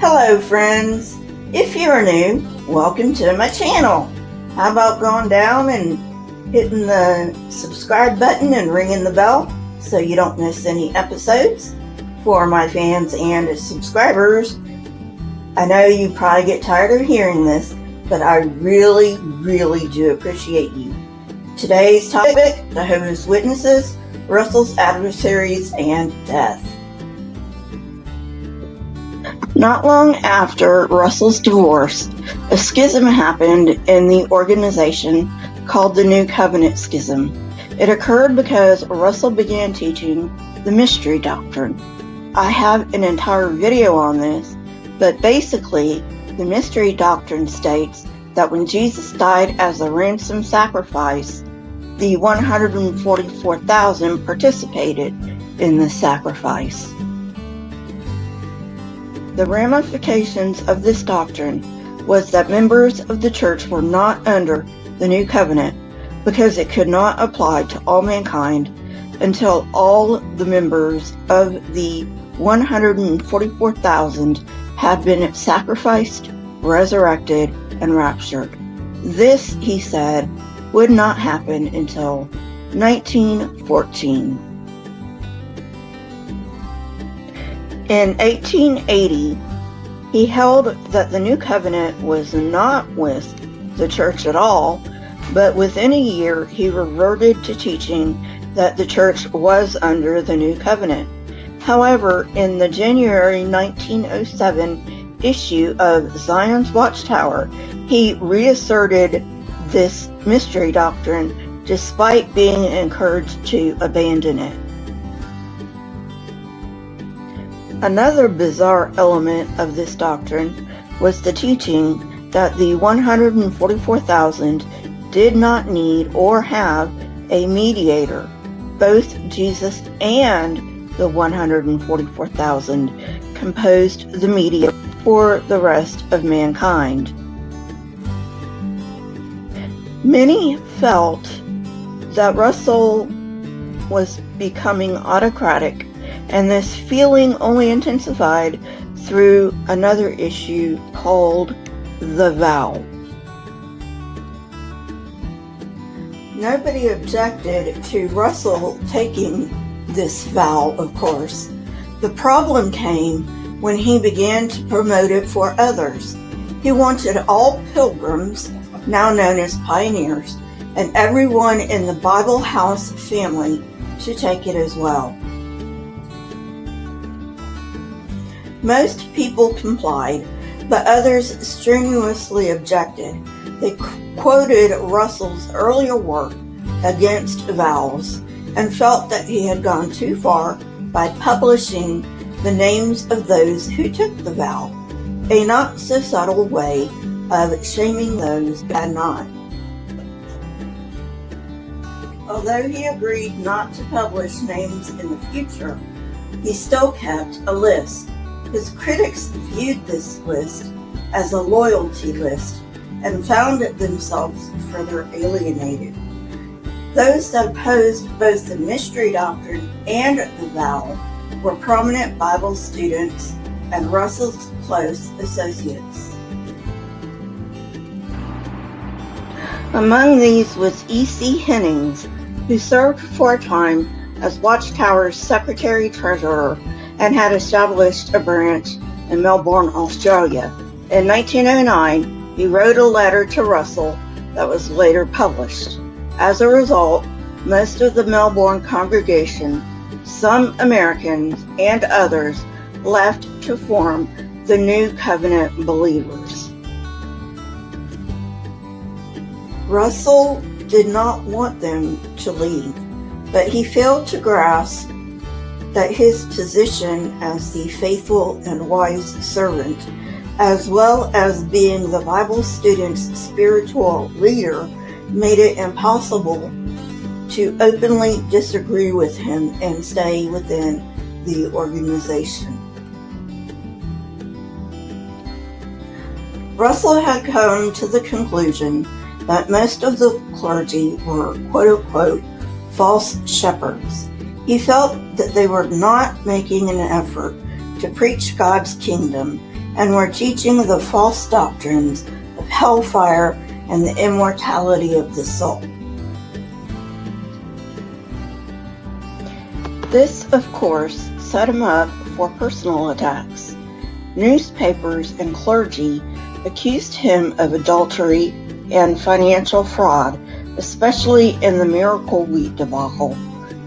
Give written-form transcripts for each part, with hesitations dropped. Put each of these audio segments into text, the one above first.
Hello friends, if you're new, welcome to my channel. How about going down and hitting the subscribe button and ringing the bell so you don't miss any episodes? For my fans and subscribers, I know you probably get tired of hearing this, but I really do appreciate you. Today's topic, Jehovah's Witnesses, Russell's Adversaries, and Death. Not long after Russell's divorce, a schism happened in the organization called the New Covenant Schism. It occurred because Russell began teaching the mystery doctrine. I have an entire video on this, but basically, the mystery doctrine states that when Jesus died as a ransom sacrifice, the 144,000 participated in the sacrifice. The ramifications of this doctrine was that members of the church were not under the new covenant because it could not apply to all mankind until all the members of the 144,000 had been sacrificed, resurrected, and raptured. This, he said, would not happen until 1914. In 1880, he held that the New Covenant was not with the church at all, but within a year he reverted to teaching that the church was under the New Covenant. However, in the January 1907 issue of Zion's Watchtower, he reasserted this mystery doctrine despite being encouraged to abandon it. Another bizarre element of this doctrine was the teaching that the 144,000 did not need or have a mediator. Both Jesus and the 144,000 composed the mediator for the rest of mankind. Many felt that Russell was becoming autocratic, and this feeling only intensified through another issue called the vow. Nobody objected to Russell taking this vow, of course. The problem came when he began to promote it for others. He wanted all pilgrims, now known as pioneers, and everyone in the Bible House family to take it as well. Most people complied, but others strenuously objected. They quoted Russell's earlier work against vows and felt that he had gone too far by publishing the names of those who took the vow, a not so subtle way of shaming those who had not. Although he agreed not to publish names in the future, he still kept a list. His critics viewed this list as a loyalty list and found themselves further alienated. Those that opposed both the mystery doctrine and the vow were prominent Bible students and Russell's close associates. Among these was E.C. Hennings, who served for a time as Watchtower's secretary-treasurer and had established a branch in Melbourne, Australia. In 1909, he wrote a letter to Russell that was later published. As a result, most of the Melbourne congregation, some Americans and others, left to form the New Covenant believers. Russell did not want them to leave, but he failed to grasp that his position as the faithful and wise servant, as well as being the Bible student's spiritual leader, made it impossible to openly disagree with him and stay within the organization. Russell had come to the conclusion that most of the clergy were quote-unquote false shepherds. He felt that they were not making an effort to preach God's kingdom and were teaching the false doctrines of hellfire and the immortality of the soul. This, of course, set him up for personal attacks. Newspapers and clergy accused him of adultery and financial fraud, especially in the miracle wheat debacle.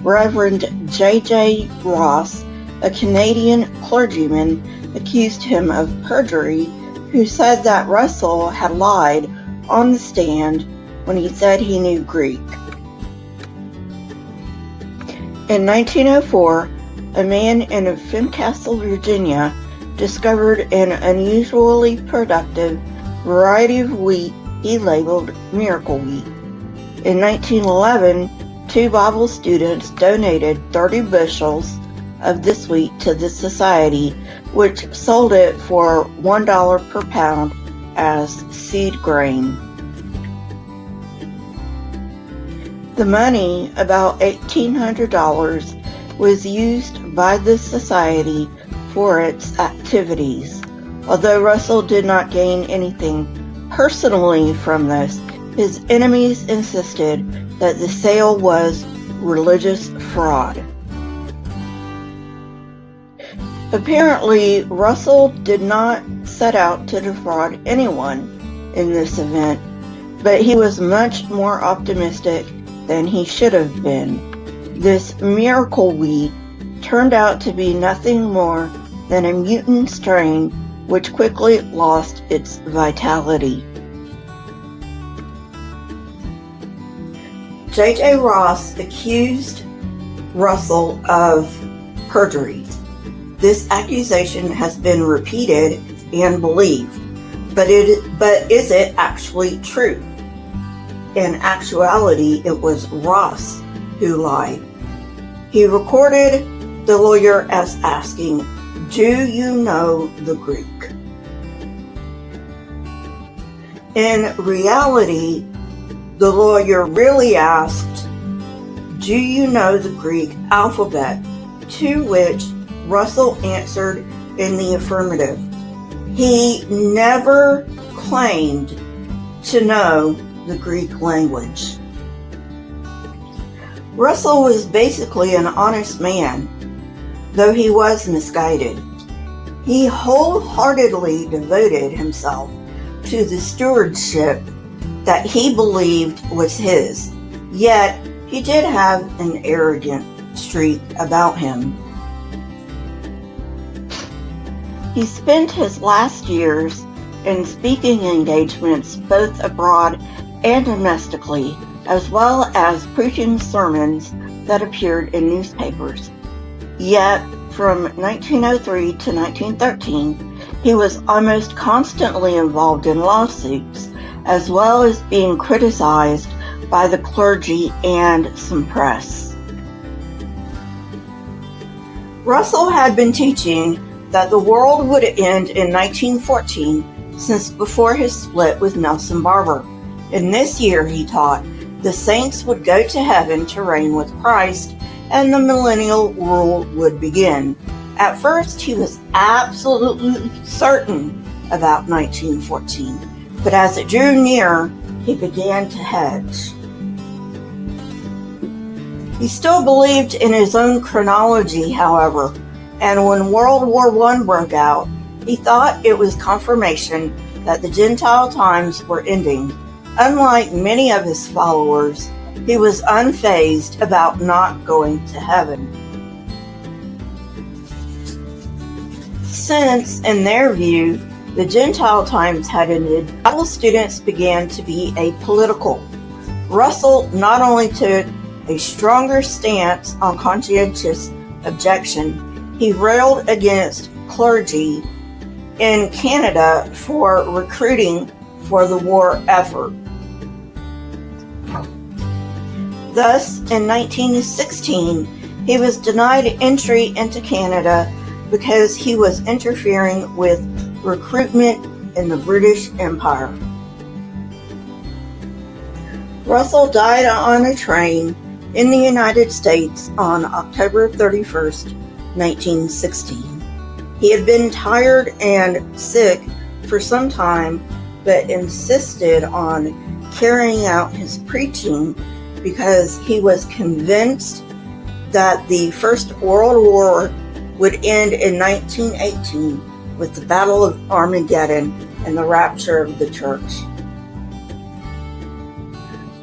Reverend J.J. Ross, a Canadian clergyman, accused him of perjury, who said that Russell had lied on the stand when he said he knew Greek. In 1904, a man in Fincastle, Virginia, discovered an unusually productive variety of wheat he labeled miracle wheat. In 1911, 2 Bible students donated 30 bushels of this wheat to the society, which sold it for $1 per pound as seed grain. The money, about $1,800, was used by the society for its activities. Although Russell did not gain anything personally from this, his enemies insisted that the sale was religious fraud. Apparently, Russell did not set out to defraud anyone in this event, but he was much more optimistic than he should have been. This miracle wheat turned out to be nothing more than a mutant strain which quickly lost its vitality. J.J. Ross accused Russell of perjury. This accusation has been repeated and believed, but is it actually true? In actuality, it was Ross who lied. He recorded the lawyer as asking, "Do you know the Greek?" In reality, the lawyer really asked, "Do you know the Greek alphabet?" To which Russell answered in the affirmative. He never claimed to know the Greek language. Russell was basically an honest man, though he was misguided. He wholeheartedly devoted himself to the stewardship that he believed was his, yet he did have an arrogant streak about him. He spent his last years in speaking engagements both abroad and domestically, as well as preaching sermons that appeared in newspapers. Yet, from 1903 to 1913, he was almost constantly involved in lawsuits, as well as being criticized by the clergy and some press. Russell had been teaching that the world would end in 1914 since before his split with Nelson Barber. In this year, he taught, the saints would go to heaven to reign with Christ, and the millennial rule would begin. At first, he was absolutely certain about 1914, but as it drew near, he began to hedge. He still believed in his own chronology, however, and when World War I broke out, he thought it was confirmation that the Gentile times were ending. Unlike many of his followers, he was unfazed about not going to heaven. Since, in their view, the Gentile times had ended, Bible students began to be apolitical. Russell not only took a stronger stance on conscientious objection, he railed against clergy in Canada for recruiting for the war effort. Thus, in 1916, he was denied entry into Canada because he was interfering with recruitment in the British Empire. Russell died on a train in the United States on October 31st, 1916. He had been tired and sick for some time, but insisted on carrying out his preaching because he was convinced that the First World War would end in 1918 with the Battle of Armageddon and the rapture of the church.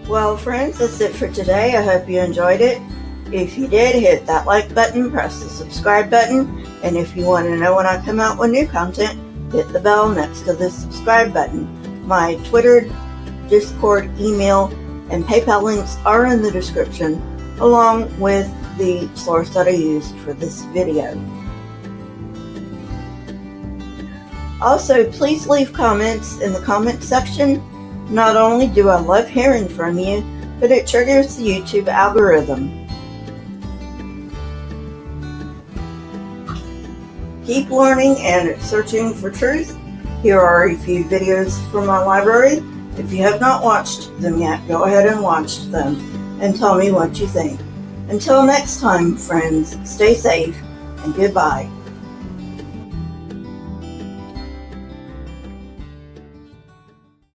Well, friends, that's it for today. I hope you enjoyed it. If you did, hit that like button, press the subscribe button, and if you want to know when I come out with new content, hit the bell next to the subscribe button. My Twitter, Discord, email, and PayPal links are in the description, along with the source that I used for this video. Also, please leave comments in the comment section. Not only do I love hearing from you, but it triggers the YouTube algorithm. Keep learning and searching for truth. Here are a few videos from my library. If you have not watched them yet, go ahead and watch them and tell me what you think. Until next time, friends, stay safe and goodbye.